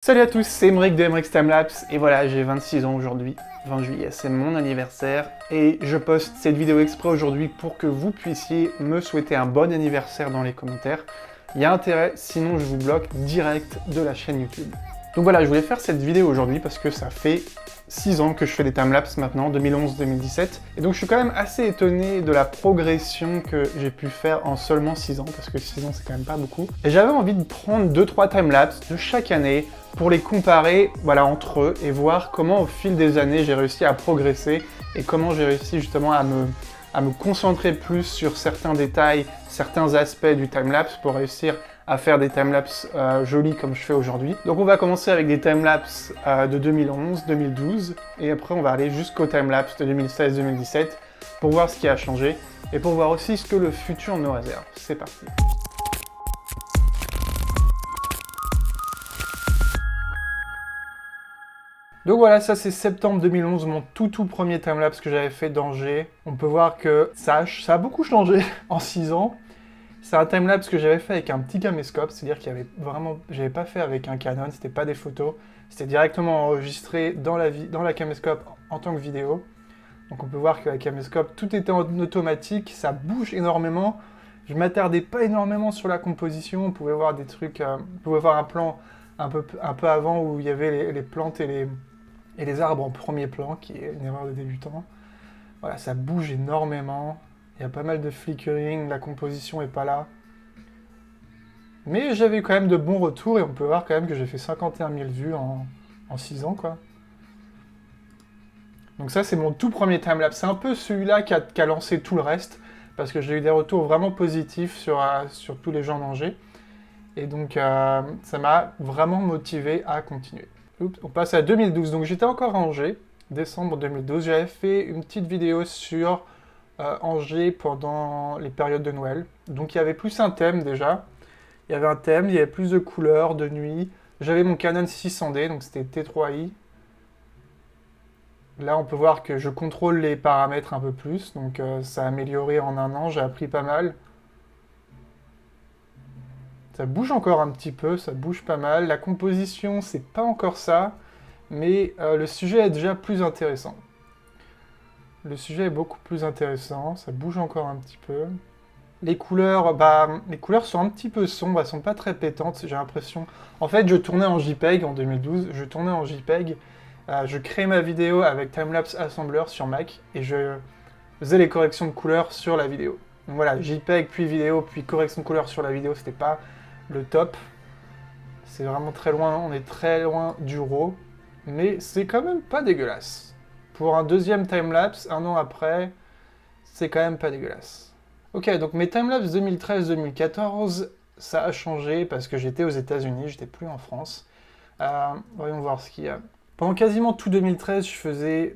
Salut à tous, c'est Emric de Emric's Timelapse, et voilà, j'ai 26 ans aujourd'hui, 20 juillet, c'est mon anniversaire, et je poste cette vidéo exprès aujourd'hui pour que vous puissiez me souhaiter un bon anniversaire dans les commentaires. Il y a intérêt, sinon je vous bloque direct de la chaîne YouTube. Donc voilà, je voulais faire cette vidéo aujourd'hui parce que ça fait 6 ans que je fais des timelapses maintenant, 2011-2017, et donc je suis quand même assez étonné de la progression que j'ai pu faire en seulement 6 ans, parce que 6 ans c'est quand même pas beaucoup. Et j'avais envie de prendre 2-3 timelapses de chaque année, pour les comparer voilà, entre eux et voir comment au fil des années j'ai réussi à progresser et comment j'ai réussi justement à me concentrer plus sur certains détails, certains aspects du timelapse pour réussir à faire des timelapses jolis comme je fais aujourd'hui. Donc on va commencer avec des timelapses de 2011, 2012 et après on va aller jusqu'au timelapse de 2016-2017 pour voir ce qui a changé et pour voir aussi ce que le futur nous réserve. C'est parti. Donc voilà, ça c'est septembre 2011, mon tout premier timelapse que j'avais fait d'Angers. On peut voir que ça a beaucoup changé en 6 ans. C'est un timelapse que j'avais fait avec un petit caméscope, c'est-à-dire qu'il y avait vraiment, j'avais pas fait avec un Canon, c'était pas des photos, c'était directement enregistré dans la caméscope en tant que vidéo. Donc on peut voir que la caméscope, tout était en automatique, ça bouge énormément. Je m'attardais pas énormément sur la composition, on pouvait voir des trucs, on pouvait voir un plan un peu avant où il y avait les plantes et les arbres en premier plan, qui est une erreur de débutant. Voilà, ça bouge énormément. Il y a pas mal de flickering, la composition est pas là. Mais j'avais quand même de bons retours et on peut voir quand même que j'ai fait 51 000 vues en 6 ans, quoi. Donc ça, c'est mon tout premier timelapse. C'est un peu celui-là qui a lancé tout le reste, parce que j'ai eu des retours vraiment positifs sur tous les gens d'Angers. Et donc, ça m'a vraiment motivé à continuer. Oups, on passe à 2012. Donc, j'étais encore à Angers, décembre 2012. J'avais fait une petite vidéo sur Angers pendant les périodes de Noël. Donc, il y avait plus un thème déjà. Il y avait un thème, il y avait plus de couleurs, de nuit. J'avais mon Canon 600D, donc c'était T3i. Là, on peut voir que je contrôle les paramètres un peu plus. Donc, ça a amélioré en un an. J'ai appris pas mal. Ça bouge encore un petit peu, ça bouge pas mal. La composition, c'est pas encore ça, mais le sujet est déjà plus intéressant. Le sujet est beaucoup plus intéressant, ça bouge encore un petit peu. Les couleurs sont un petit peu sombres, elles sont pas très pétantes, j'ai l'impression. En fait, je tournais en JPEG en 2012, je créais ma vidéo avec Timelapse Assembler sur Mac, et je faisais les corrections de couleurs sur la vidéo. Donc voilà, JPEG, puis vidéo, puis correction de couleurs sur la vidéo, c'était pas le top. C'est vraiment très loin, on est très loin du RAW, mais c'est quand même pas dégueulasse. Pour un deuxième timelapse, un an après, c'est quand même pas dégueulasse. Ok, donc mes timelapses 2013-2014, ça a changé parce que j'étais aux États-Unis, j'étais plus en France. Voyons voir ce qu'il y a. Pendant quasiment tout 2013,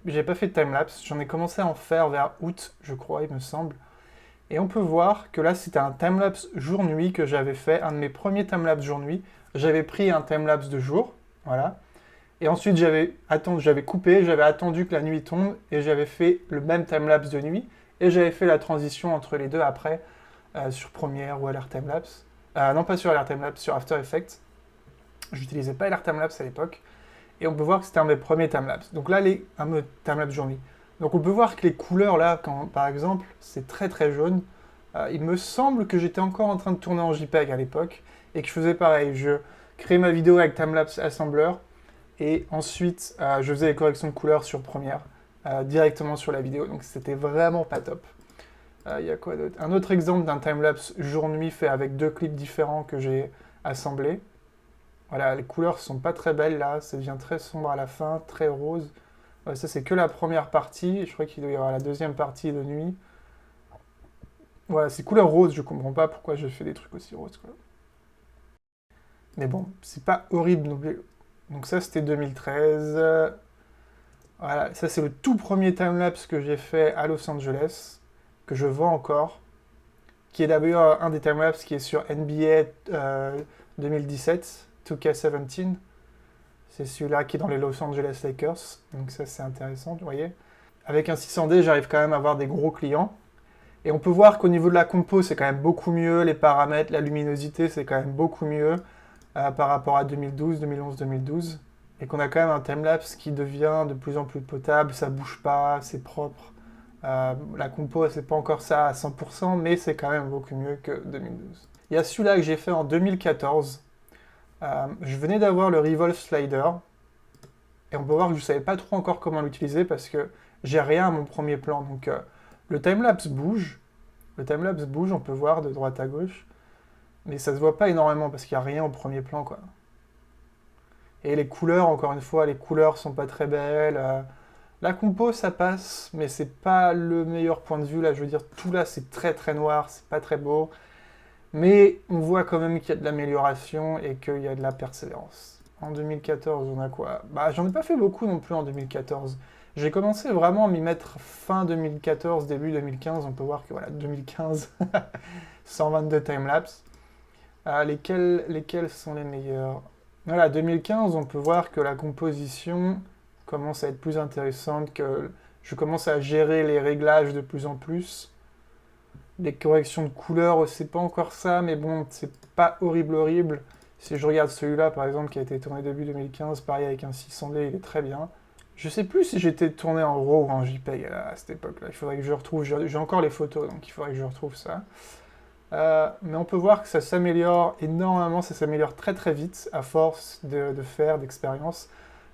j'ai pas fait de timelapse, j'en ai commencé à en faire vers août, je crois, il me semble. Et on peut voir que là, c'était un timelapse jour-nuit que j'avais fait, un de mes premiers timelapse jour-nuit. J'avais pris un timelapse de jour, voilà. Et ensuite, j'avais coupé, j'avais attendu que la nuit tombe, et j'avais fait le même timelapse de nuit. Et j'avais fait la transition entre les deux après, sur Premiere ou LR Timelapse. Non, pas sur LR Timelapse, sur After Effects. J'utilisais pas LR Timelapse à l'époque. Et on peut voir que c'était un de mes premiers timelapse. Donc là, un timelapse jour-nuit. Donc on peut voir que les couleurs là, par exemple, c'est très jaune. Il me semble que j'étais encore en train de tourner en JPEG à l'époque et que je faisais pareil. Je créais ma vidéo avec Timelapse Assembler et ensuite je faisais les corrections de couleurs sur Premiere directement sur la vidéo. Donc c'était vraiment pas top. Il y a quoi d'autre? Un autre exemple d'un timelapse jour-nuit fait avec 2 clips différents que j'ai assemblés. Voilà, les couleurs sont pas très belles là, ça devient très sombre à la fin, très rose. Ça, c'est que la première partie. Je crois qu'il doit y avoir la deuxième partie de nuit. Voilà, c'est couleur rose. Je comprends pas pourquoi je fais des trucs aussi roses, quoi. Mais bon, c'est pas horrible non plus. Donc ça, c'était 2013. Voilà, ça, c'est le tout premier timelapse que j'ai fait à Los Angeles, que je vends encore, qui est d'ailleurs un des timelapses qui est sur NBA 2017, 2K17. C'est celui-là qui est dans les Los Angeles Lakers. Donc ça, c'est intéressant, vous voyez. Avec un 600D, j'arrive quand même à avoir des gros clients. Et on peut voir qu'au niveau de la compo, c'est quand même beaucoup mieux. Les paramètres, la luminosité, c'est quand même beaucoup mieux. par rapport à 2012, 2011, 2012. Et qu'on a quand même un timelapse qui devient de plus en plus potable, ça bouge pas, c'est propre. La compo, c'est pas encore ça à 100%, mais c'est quand même beaucoup mieux que 2012. Il y a celui-là que j'ai fait en 2014. Je venais d'avoir le Revolve Slider, et on peut voir que je ne savais pas trop encore comment l'utiliser parce que j'ai rien à mon premier plan. Donc le timelapse bouge, on peut voir de droite à gauche, mais ça se voit pas énormément parce qu'il n'y a rien au premier plan, quoi. Et les couleurs, encore une fois, les couleurs sont pas très belles. La compo, ça passe, mais c'est pas le meilleur point de vue. Là, je veux dire, tout là, c'est très très noir, c'est pas très beau. Mais on voit quand même qu'il y a de l'amélioration et qu'il y a de la persévérance. En 2014, on a quoi? Bah, j'en ai pas fait beaucoup non plus en 2014. J'ai commencé vraiment à m'y mettre fin 2014, début 2015. On peut voir que voilà, 2015, 122 timelapse. Lesquels sont les meilleurs? Voilà, 2015, on peut voir que la composition commence à être plus intéressante, que je commence à gérer les réglages de plus en plus. Les corrections de couleurs, c'est pas encore ça, mais bon, c'est pas horrible. Si je regarde celui-là, par exemple, qui a été tourné début 2015, pareil avec un 600D, il est très bien. Je sais plus si j'étais tourné en RAW ou en JPEG à cette époque-là. Il faudrait que je retrouve. J'ai encore les photos, donc il faudrait que je retrouve ça. Mais on peut voir que ça s'améliore énormément, ça s'améliore très très vite à force de faire, d'expérience.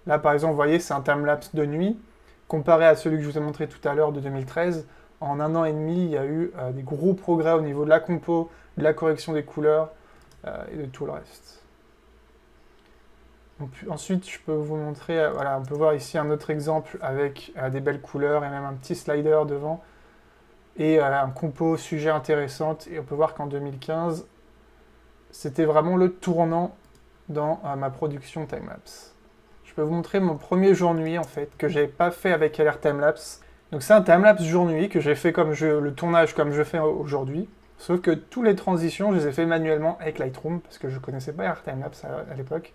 Là, par exemple, vous voyez, c'est un timelapse de nuit. Comparé à celui que je vous ai montré tout à l'heure de 2013, en 1 an et demi, il y a eu des gros progrès au niveau de la compo, de la correction des couleurs et de tout le reste. Donc, ensuite, je peux vous montrer, voilà, on peut voir ici un autre exemple avec des belles couleurs et même un petit slider devant et un compo sujet intéressante. Et on peut voir qu'en 2015, c'était vraiment le tournant dans ma production timelapse. Je peux vous montrer mon premier jour-nuit en fait, que j'avais pas fait avec LR Timelapse. Donc c'est un timelapse jour-nuit que j'ai fait le tournage comme je fais aujourd'hui. Sauf que toutes les transitions, je les ai fait manuellement avec Lightroom, parce que je connaissais pas LR Timelapse à l'époque.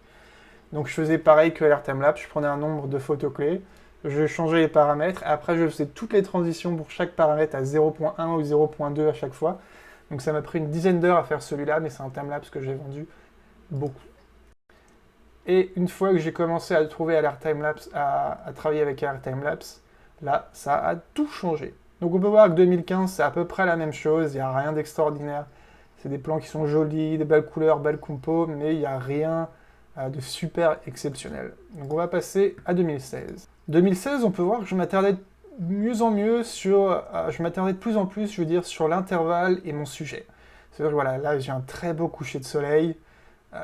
Donc je faisais pareil que LR Timelapse, je prenais un nombre de photos clés, je changeais les paramètres, et après je faisais toutes les transitions pour chaque paramètre à 0.1 ou 0.2 à chaque fois. Donc ça m'a pris une dizaine d'heures à faire celui-là, mais c'est un timelapse que j'ai vendu beaucoup. Et une fois que j'ai commencé à trouver LR Timelapse, à travailler avec LR Timelapse, là, ça a tout changé. Donc on peut voir que 2015, c'est à peu près la même chose, il n'y a rien d'extraordinaire. C'est des plans qui sont jolis, des belles couleurs, belles compos, mais il n'y a rien de super exceptionnel. Donc on va passer à 2016. 2016, on peut voir que je m'attardais de mieux en mieux sur... je m'attardais de plus en plus, je veux dire, sur l'intervalle et mon sujet. C'est-à-dire que voilà, là j'ai un très beau coucher de soleil.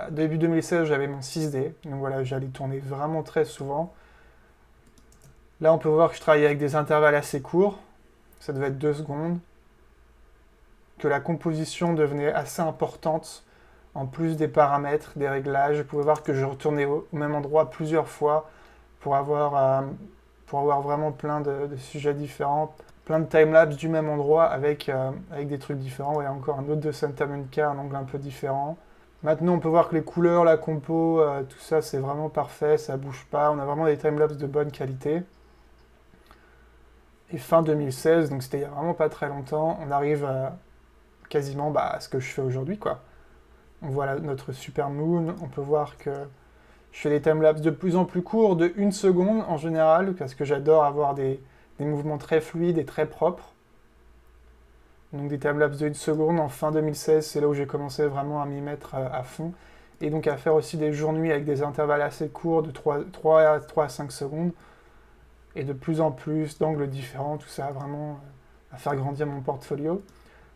Début 2016, j'avais mon 6D, donc voilà, j'allais tourner vraiment très souvent. Là, on peut voir que je travaillais avec des intervalles assez courts, ça devait être 2 secondes, que la composition devenait assez importante, en plus des paramètres, des réglages. Vous pouvez voir que je retournais au même endroit plusieurs fois pour avoir vraiment plein de sujets différents, plein de timelapse du même endroit avec des trucs différents. Voilà, encore un autre de Santa Monica, un angle un peu différent. Maintenant, on peut voir que les couleurs, la compo, tout ça, c'est vraiment parfait, ça bouge pas. On a vraiment des timelapses de bonne qualité. Et fin 2016, donc c'était il y a vraiment pas très longtemps, on arrive quasiment à ce que je fais aujourd'hui, quoi. On voit notre Super Moon, on peut voir que je fais des timelapses de plus en plus courts, de 1 seconde en général, parce que j'adore avoir des mouvements très fluides et très propres. Donc des timelapses de 1 seconde en fin 2016, c'est là où j'ai commencé vraiment à m'y mettre à fond. Et donc à faire aussi des jours-nuits avec des intervalles assez courts de 3 à 5 secondes. Et de plus en plus d'angles différents, tout ça vraiment à faire grandir mon portfolio.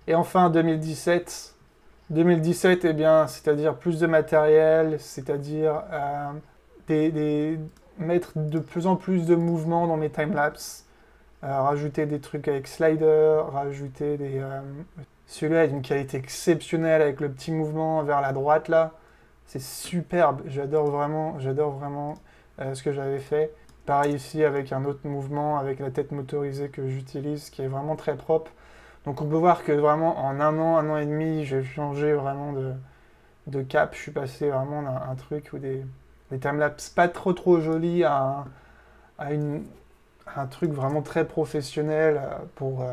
Et enfin 2017, eh bien, c'est-à-dire plus de matériel, c'est-à-dire mettre de plus en plus de mouvements dans mes timelapses, rajouter des trucs avec slider, rajouter des... celui-là est d'une qualité exceptionnelle avec le petit mouvement vers la droite là. C'est superbe, j'adore vraiment ce que j'avais fait. Pareil ici avec un autre mouvement, avec la tête motorisée que j'utilise, qui est vraiment très propre. Donc on peut voir que vraiment en 1 an et demi, j'ai changé vraiment de cap. Je suis passé vraiment d'un truc où des timelapses pas trop jolis à un truc vraiment très professionnel pour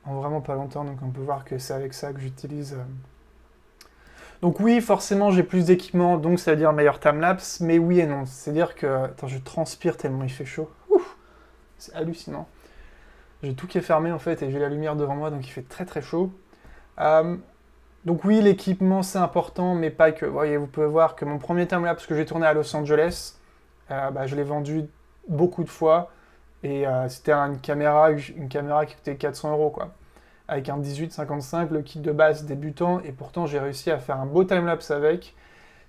en vraiment pas longtemps. Donc on peut voir que c'est avec ça que j'utilise Donc oui, forcément, j'ai plus d'équipement, donc ça veut dire meilleur timelapse, mais oui et non. C'est-à-dire que... Attends, je transpire tellement il fait chaud. Ouf, c'est hallucinant. J'ai tout qui est fermé, en fait, et j'ai la lumière devant moi, donc il fait très très chaud. Donc oui, l'équipement, c'est important, mais pas que. Vous voyez, vous pouvez voir que mon premier timelapse que j'ai tourné à Los Angeles, je l'ai vendu beaucoup de fois, et c'était une caméra qui coûtait 400 €, quoi. Avec un 18-55, le kit de base débutant, et pourtant j'ai réussi à faire un beau timelapse avec.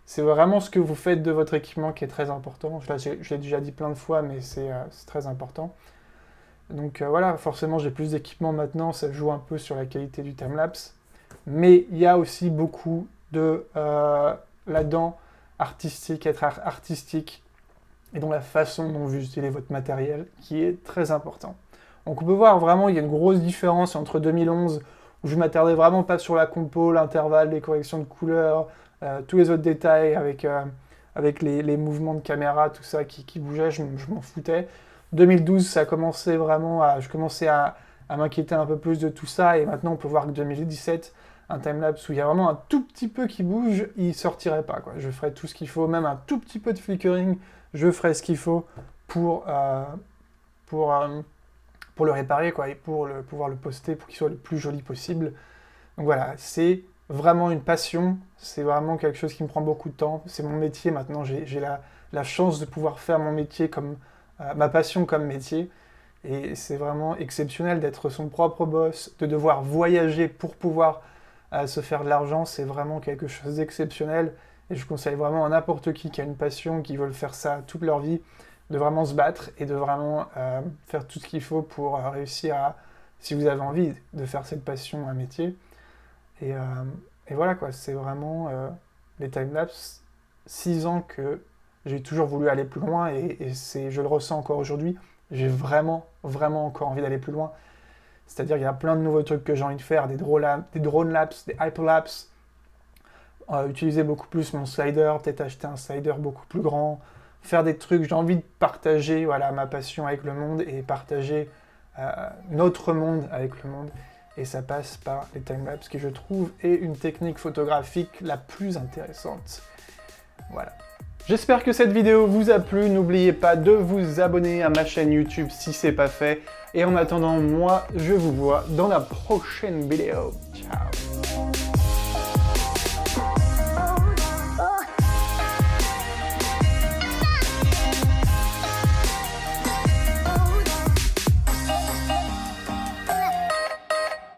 C'est vraiment ce que vous faites de votre équipement qui est très important. Là, je l'ai déjà dit plein de fois, mais c'est très important. Donc voilà, forcément j'ai plus d'équipement maintenant, ça joue un peu sur la qualité du timelapse. Mais il y a aussi beaucoup de là-dedans artistique, être artistique, et dans la façon dont vous utilisez votre matériel, qui est très important. Donc on peut voir vraiment, il y a une grosse différence entre 2011, où je ne m'attardais vraiment pas sur la compo, l'intervalle, les corrections de couleurs, tous les autres détails avec les mouvements de caméra, tout ça qui bougeait, je m'en foutais. 2012, ça commençait vraiment je commençais à m'inquiéter un peu plus de tout ça, et maintenant on peut voir que 2017, un timelapse où il y a vraiment un tout petit peu qui bouge, il sortirait pas, quoi. Je ferai tout ce qu'il faut, même un tout petit peu de flickering, je ferai ce qu'il faut pour le réparer, quoi, et pour pouvoir le poster pour qu'il soit le plus joli possible. Donc voilà, c'est vraiment une passion, c'est vraiment quelque chose qui me prend beaucoup de temps, c'est mon métier maintenant, j'ai la chance de pouvoir faire mon métier comme ma passion comme métier, et c'est vraiment exceptionnel d'être son propre boss, de devoir voyager pour pouvoir se faire de l'argent, c'est vraiment quelque chose d'exceptionnel, et je conseille vraiment à n'importe qui a une passion, qui veut faire ça toute leur vie, de vraiment se battre et de vraiment faire tout ce qu'il faut pour réussir à, si vous avez envie de faire cette passion un métier. Et voilà, quoi, c'est vraiment les timelapses, 6 ans que j'ai toujours voulu aller plus loin, et je le ressens encore aujourd'hui, j'ai vraiment, vraiment encore envie d'aller plus loin. C'est-à-dire qu'il y a plein de nouveaux trucs que j'ai envie de faire, des drone lapse, des hyperlapse, utiliser beaucoup plus mon slider, peut-être acheter un slider beaucoup plus grand, faire des trucs, j'ai envie de partager voilà, ma passion avec le monde et partager notre monde avec le monde. Et ça passe par les timelapses qui, je trouve, est une technique photographique la plus intéressante. Voilà. J'espère que cette vidéo vous a plu. N'oubliez pas de vous abonner à ma chaîne YouTube si c'est pas fait. Et en attendant, moi, je vous vois dans la prochaine vidéo. Ciao.